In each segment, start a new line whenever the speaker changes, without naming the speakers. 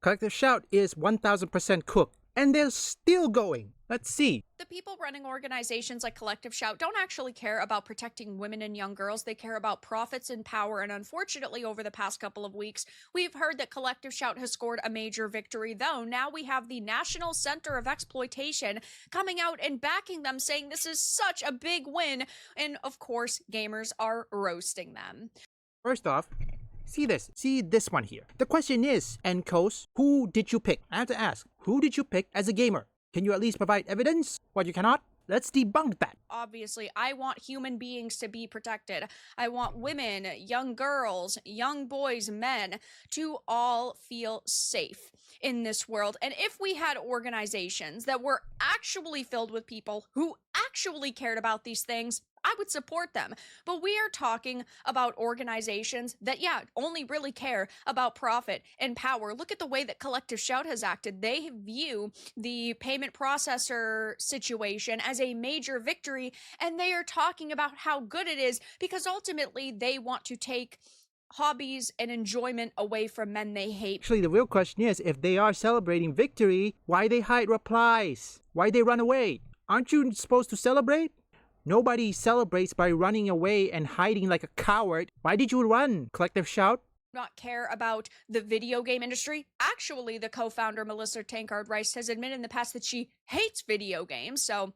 Collective Shout is 1000% cooked, and they're still going. Let's see.
The people running organizations like Collective Shout don't actually care about protecting women and young girls. They care about profits and power. And unfortunately, over the past couple of weeks, we've heard that Collective Shout has scored a major victory, though. Now we have the National Center of Exploitation coming out and backing them, saying this is such a big win. And of course, gamers are roasting them.
First off, see this one here. The question is, Encos, who did you pick? I have to ask, who did you pick as a gamer? Can you at least provide evidence? What you cannot? Let's debunk that.
Obviously, I want human beings to be protected. I want women, young girls, young boys, men to all feel safe in this world. And if we had organizations that were actually filled with people who actually cared about these things, I would support them. But we are talking about organizations that, only really care about profit and power. Look at the way that Collective Shout has acted. They view the payment processor situation as a major victory, and they are talking about how good it is because ultimately they want to take hobbies and enjoyment away from men they hate.
Actually, the real question is, if they are celebrating victory, why they hide replies? Why they run away? Aren't you supposed to celebrate? Nobody celebrates by running away and hiding like a coward. Why did you run, Collective Shout?
Not care about the video game industry. Actually, the co-founder Melissa Tankard Rice has admitted in the past that she hates video games, so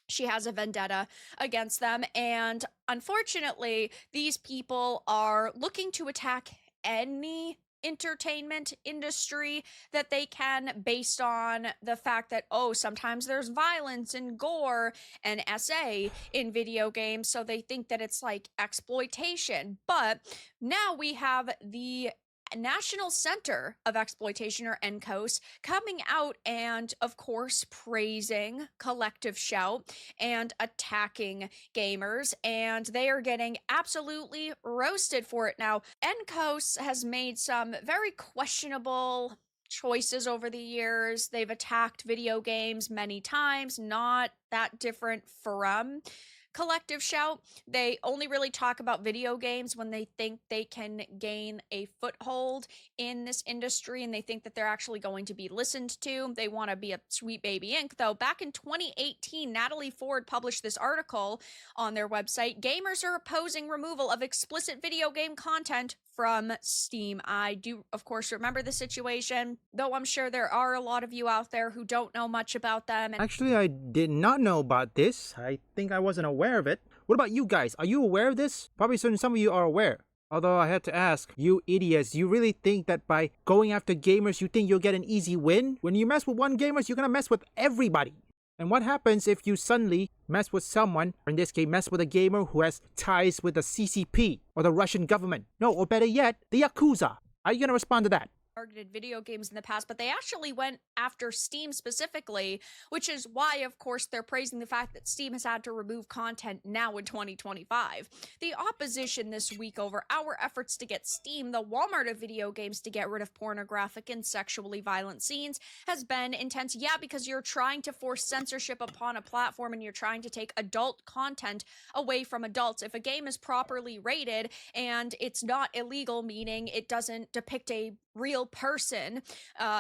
she has a vendetta against them. And unfortunately, these people are looking to attack any entertainment industry that they can, based on the fact that, sometimes there's violence and gore and SA in video games, so they think that it's like exploitation. But now we have the National Center of Exploitation, or NCOS, coming out and, of course, praising Collective Shout and attacking gamers, and they are getting absolutely roasted for it. Now, NCOS has made some very questionable choices over the years. They've attacked video games many times, not that different from Collective Shout. They only really talk about video games when they think they can gain a foothold in this industry and they think that they're actually going to be listened to. They want to be a Sweet Baby Inc. Though back in 2018, Natalie Ford published this article on their website. Gamers are opposing removal of explicit video game content from Steam. I do, of course, remember the situation, though I'm sure there are a lot of you out there who don't know much about them.
Actually, I did not know about this. I think I wasn't aware of it. What about you guys? Are you aware of this? Probably some of you are aware. Although I had to ask, you idiots, you really think that by going after gamers, you think you'll get an easy win? When you mess with one gamer, you're gonna mess with everybody. And what happens if you suddenly mess with someone, or in this case, mess with a gamer who has ties with the CCP or the Russian government? No, or better yet, the Yakuza. How are you going to respond to that?
Targeted video games in the past, but they actually went after Steam specifically, which is why, of course, they're praising the fact that Steam has had to remove content now in 2025. The opposition this week over our efforts to get Steam, the Walmart of video games, to get rid of pornographic and sexually violent scenes has been intense. Yeah, because you're trying to force censorship upon a platform and you're trying to take adult content away from adults. If a game is properly rated and it's not illegal, meaning it doesn't depict a real person,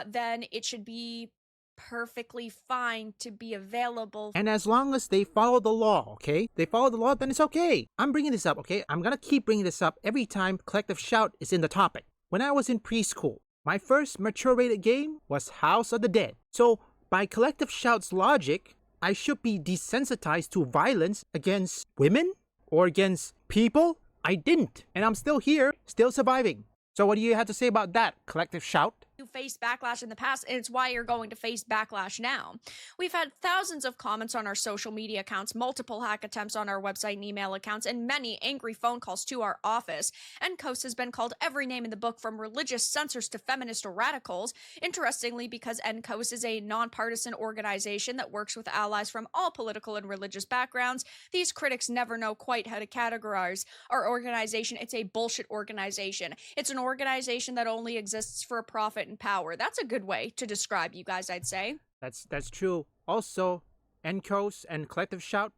then it should be perfectly fine to be available.
And as long as they follow the law, okay? They follow the law, then it's okay. I'm bringing this up, okay? I'm gonna keep bringing this up every time Collective Shout is in the topic. When I was in preschool, my first mature rated game was House of the Dead. So, by Collective Shout's logic, I should be desensitized to violence against women? Or against people? I didn't. And I'm still here, still surviving. So what do you have to say about that, Collective Shout?
You faced backlash in the past, and it's why you're going to face backlash now. We've had thousands of comments on our social media accounts, multiple hack attempts on our website and email accounts, and many angry phone calls to our office. NCOS has been called every name in the book, from religious censors to feminist radicals. Interestingly, because NCOS is a nonpartisan organization that works with allies from all political and religious backgrounds, these critics never know quite how to categorize our organization. It's a bullshit organization. It's an organization that only exists for a profit and power. That's a good way to describe you guys, I'd say.
That's true. Also, NCOS and Collective Shout,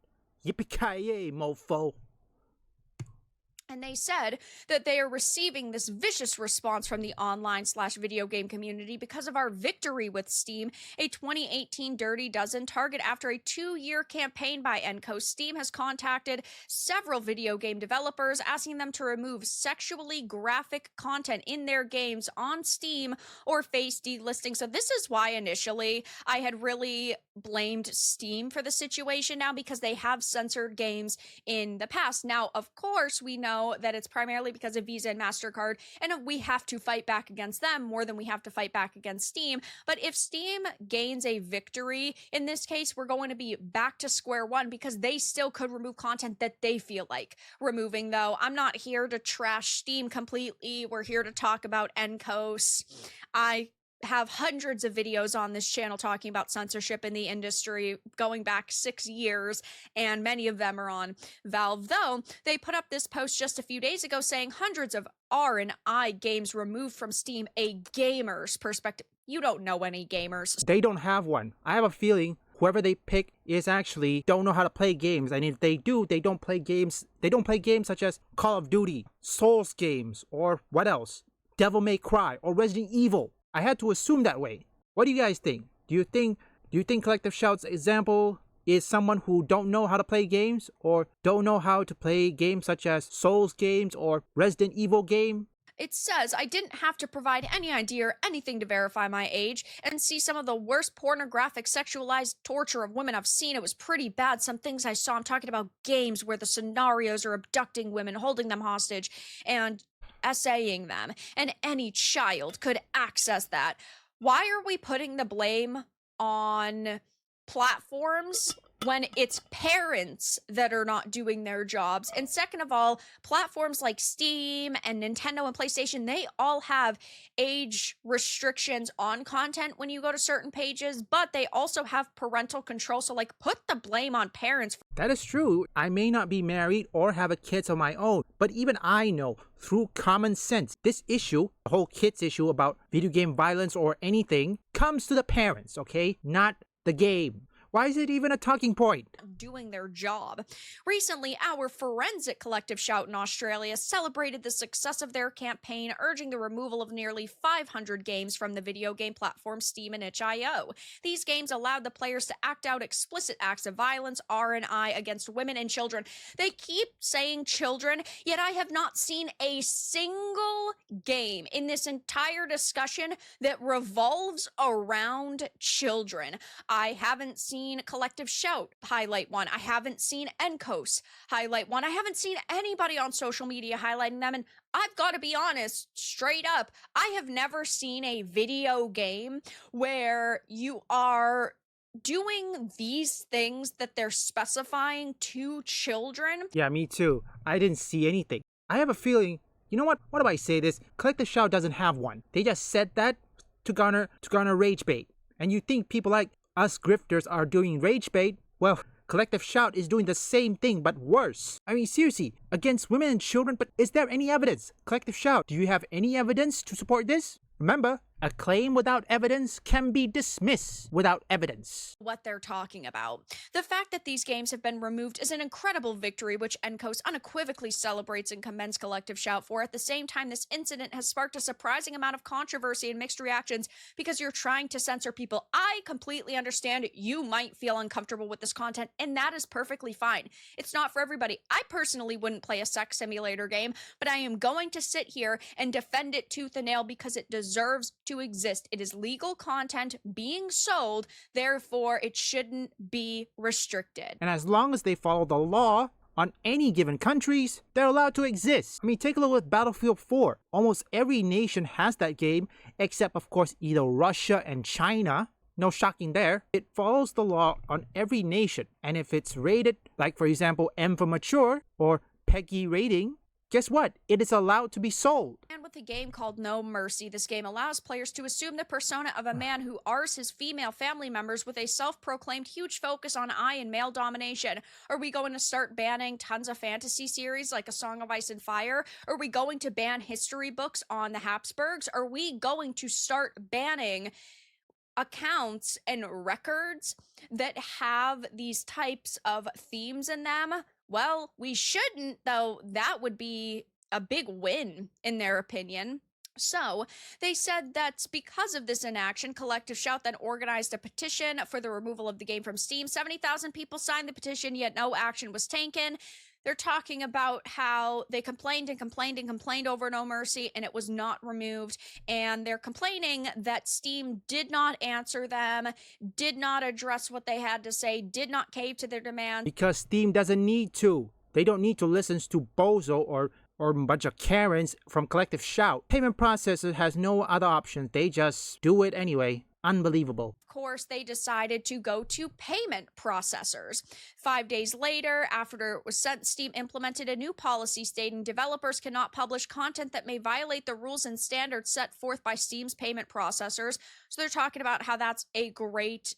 yippee-ki-yay, mofo.
And they said that they are receiving this vicious response from the online/video game community because of our victory with Steam, a 2018 Dirty Dozen target. After a 2-year campaign by Enco, Steam has contacted several video game developers asking them to remove sexually graphic content in their games on Steam or face delisting. So this is why initially I had really blamed Steam for the situation now, because they have censored games in the past. Now, of course, we know that it's primarily because of Visa and MasterCard, and we have to fight back against them more than we have to fight back against Steam. But if Steam gains a victory in this case, we're going to be back to square one, because they still could remove content that they feel like removing, though. I'm not here to trash Steam completely. We're here to talk about NCOS. I have hundreds of videos on this channel talking about censorship in the industry going back 6 years, and many of them are on Valve. Though they put up this post just a few days ago saying hundreds of R&I games removed from Steam, a gamer's perspective. You don't know any gamers.
They don't have one. I have a feeling whoever they pick is actually don't know how to play games, and if they do, they don't play games. They don't play games such as Call of Duty, Souls games, or what else? Devil May Cry or Resident Evil. I had to assume that way. What do you guys think? Do you think Collective Shout's example is someone who don't know how to play games, or don't know how to play games such as Souls games or Resident Evil game?
It says, I didn't have to provide any ID or anything to verify my age and see some of the worst pornographic sexualized torture of women I've seen. It was pretty bad. Some things I saw, I'm talking about games where the scenarios are abducting women, holding them hostage, and essaying them, and any child could access that. Why are we putting the blame on platforms when it's parents that are not doing their jobs? And second of all, platforms like Steam and Nintendo and PlayStation, they all have age restrictions on content when you go to certain pages, but they also have parental control. So like, put the blame on parents.
That is true. I may not be married or have a kids of my own, but even I know through common sense, this issue, the whole kids issue about video game violence or anything, comes to the parents, okay? Not the game. Why is it even a talking point?
Doing their job. Recently, our forensic Collective Shout in Australia celebrated the success of their campaign, urging the removal of nearly 500 games from the video game platform Steam and itch.io. These games allowed the players to act out explicit acts of violence, R&I, against women and children. They keep saying children, yet I have not seen a single game in this entire discussion that revolves around children. I haven't seen Collective Shout highlight one. I haven't seen NCOS highlight one. I haven't seen anybody on social media highlighting them. And I've got to be honest, straight up, I have never seen a video game where you are doing these things that they're specifying to children.
Yeah, me too. I didn't see anything. I have a feeling, you know what? What do I say this? Collective Shout doesn't have one. They just said that to garner rage bait. And you think people like us grifters are doing rage bait? Well, Collective Shout is doing the same thing, but worse. I mean, seriously, against women and children, but is there any evidence? Collective Shout, do you have any evidence to support this? Remember, a claim without evidence can be dismissed without evidence.
What they're talking about. The fact that these games have been removed is an incredible victory, which NCOS unequivocally celebrates and commends Collective Shout for. At the same time, this incident has sparked a surprising amount of controversy and mixed reactions because you're trying to censor people. I completely understand you might feel uncomfortable with this content, and that is perfectly fine. It's not for everybody. I personally wouldn't play a sex simulator game, but I am going to sit here and defend it tooth and nail because it deserves to exist. It is legal content being sold, therefore it shouldn't be restricted.
And as long as they follow the law on any given countries, they're allowed to exist. I mean, take a look at Battlefield 4. Almost every nation has that game, except of course either Russia and China. No shocking there. It follows the law on every nation, and if it's rated, like for example M for mature or PEGI rating, guess what? It is allowed to be sold.
And with a game called No Mercy, this game allows players to assume the persona of a man who Rs his female family members with a self-proclaimed huge focus on I and male domination. Are we going to start banning tons of fantasy series like A Song of Ice and Fire? Are we going to ban history books on the Habsburgs? Are we going to start banning accounts and records that have these types of themes in them Well, we shouldn't, though that would be a big win in their opinion. So, they said that because of this inaction, Collective Shout then organized a petition for the removal of the game from Steam. 70,000 people signed the petition, yet no action was taken. They're talking about how they complained and complained and complained over No Mercy, and it was not removed. And they're complaining that Steam did not answer them, did not address what they had to say, did not cave to their demands.
Because Steam doesn't need to. They don't need to listen to Bozo or a bunch of Karens from Collective Shout. Payment processor has no other options. They just do it anyway. Unbelievable.
Of course, they decided to go to payment processors. 5 days later, after it was sent, Steam implemented a new policy stating developers cannot publish content that may violate the rules and standards set forth by Steam's payment processors. So they're talking about how that's a great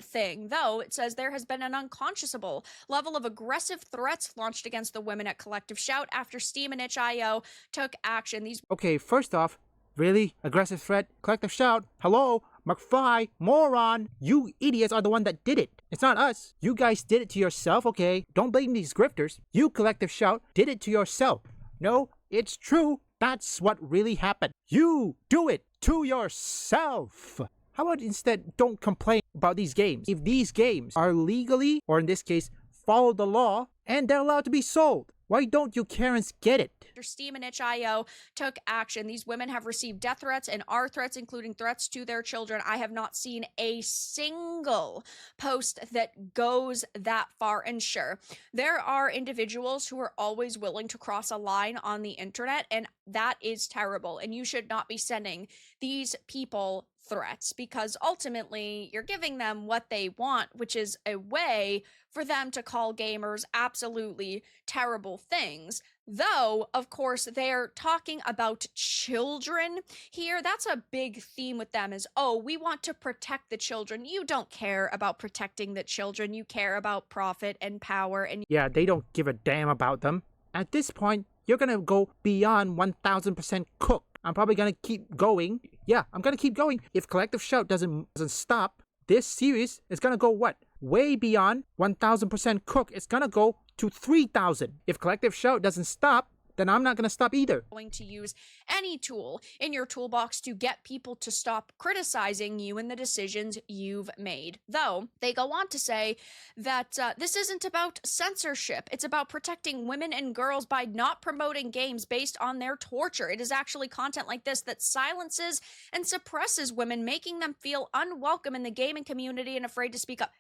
thing. Though it says there has been an unconscionable level of aggressive threats launched against the women at Collective Shout after Steam and itch.io took action.
Okay, first off, really? Aggressive threat? Collective Shout? Hello? McFly, moron, you idiots are the one that did it. It's not us. You guys did it to yourself, okay? Don't blame these grifters. You, Collective Shout, did it to yourself. No, it's true. That's what really happened. You do it to yourself. How about instead don't complain about these games? If these games are legally, or in this case, follow the law, and they're allowed to be sold, why don't you Karens get it?
After Steam and itch.io took action, these women have received death threats and are threats, including threats to their children. I have not seen a single post that goes that far. And sure, there are individuals who are always willing to cross a line on the internet, and that is terrible. And you should not be sending these people threats, because ultimately you're giving them what they want, which is a way for them to call gamers absolutely terrible things. Though, of course, they're talking about children here. That's a big theme with them is, oh, we want to protect the children. You don't care about protecting the children. You care about profit and power. And
yeah, they don't give a damn about them. At this point, you're gonna go beyond 1000% cooked. I'm probably gonna keep going. Yeah, I'm gonna keep going. If Collective Shout doesn't stop, this series is gonna go what? Way beyond 1000% cooked. It's gonna go to 3000. If Collective Shout doesn't stop, then I'm not gonna stop either.
Going to use any tool in your toolbox to get people to stop criticizing you and the decisions you've made. Though they go on to say that this isn't about censorship. It's about protecting women and girls by not promoting games based on their torture. It is actually content like this that silences and suppresses women, making them feel unwelcome in the gaming community and afraid to speak up.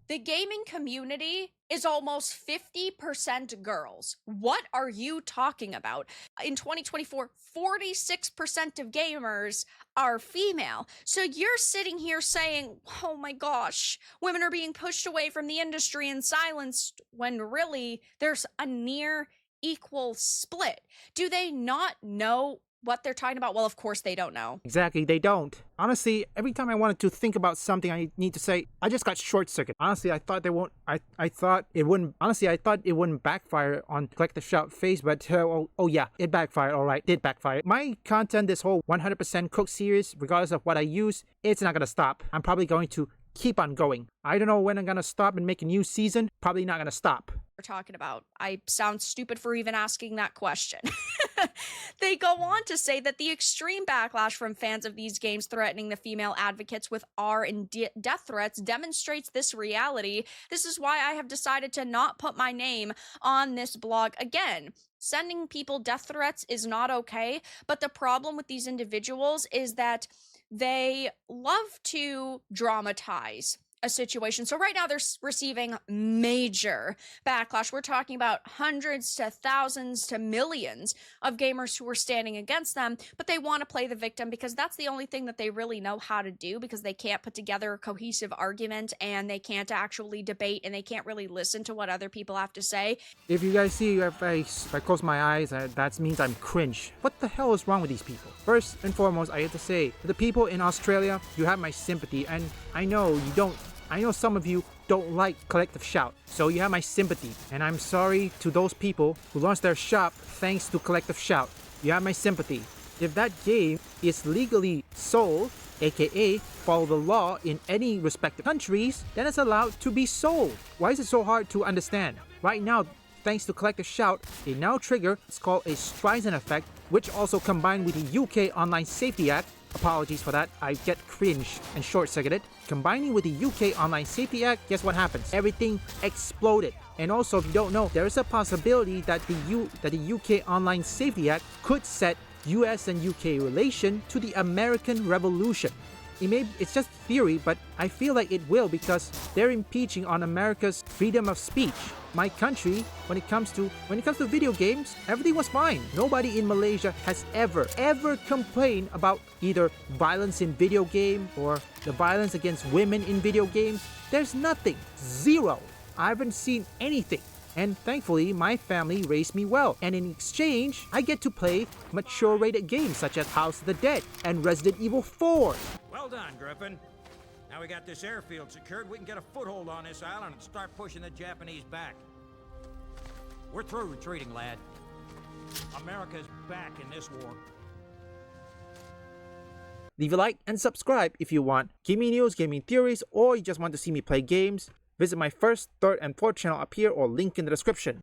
The gaming community is almost 50% girls. What are you talking about? In 2024, 46% of gamers are female. So you're sitting here saying, oh my gosh, women are being pushed away from the industry and silenced, when really there's a near equal split. Do they not know what they're talking about? Well, of course they don't know.
Exactly, they don't. Honestly, every time I wanted to think about something, I need to say, I just got short circuit. Honestly, I thought I thought it wouldn't backfire on Collective Shout face, but oh yeah, it backfired, alright, did backfire. My content, this whole 100% cook series, regardless of what I use, it's not gonna stop. I'm probably going to keep on going. I don't know when I'm gonna stop and make a new season, probably not gonna stop.
We're talking about. I sound stupid for even asking that question. They go on to say that the extreme backlash from fans of these games threatening the female advocates with R and death threats demonstrates this reality. This is why I have decided to not put my name on this blog again. Sending people death threats is not okay, but the problem with these individuals is that they love to dramatize a situation. So right now they're receiving major backlash. We're talking about hundreds to thousands to millions of gamers who are standing against them, but they want to play the victim because that's the only thing that they really know how to do, because they can't put together a cohesive argument and they can't actually debate and they can't really listen to what other people have to say.
If you guys see if I close my eyes, that means I'm cringe. What the hell is wrong with these people? First and foremost, I have to say, the people in Australia, you have my sympathy, and I know some of you don't like Collective Shout, so you have my sympathy. And I'm sorry to those people who lost their shop thanks to Collective Shout. You have my sympathy. If that game is legally sold, aka follow the law in any respective countries, then it's allowed to be sold. Why is it so hard to understand? Right now, thanks to Collective Shout, they now trigger what's called a Streisand effect, which also combined with the UK Online Safety Act, apologies for that, I get cringe and short-circuited. Combining with the UK Online Safety Act, guess what happens? Everything exploded. And also, if you don't know, there is a possibility that the UK Online Safety Act could set US and UK relation to the American Revolution. It's just theory, but I feel like it will because they're impeaching on America's freedom of speech. My country, when it comes to video games, everything was fine. Nobody in Malaysia has ever complained about either violence in video game or the violence against women in video games. There's nothing. Zero. I haven't seen anything. And thankfully, my family raised me well. And in exchange, I get to play mature rated games such as House of the Dead and Resident Evil 4.
Well done, Griffin. Now we got this airfield secured, we can get a foothold on this island and start pushing the Japanese back. We're through retreating, lad. America's back in this war.
Leave a like and subscribe if you want gaming news, gaming theories, or you just want to see me play games. Visit my first, third, and fourth channel up here or link in the description.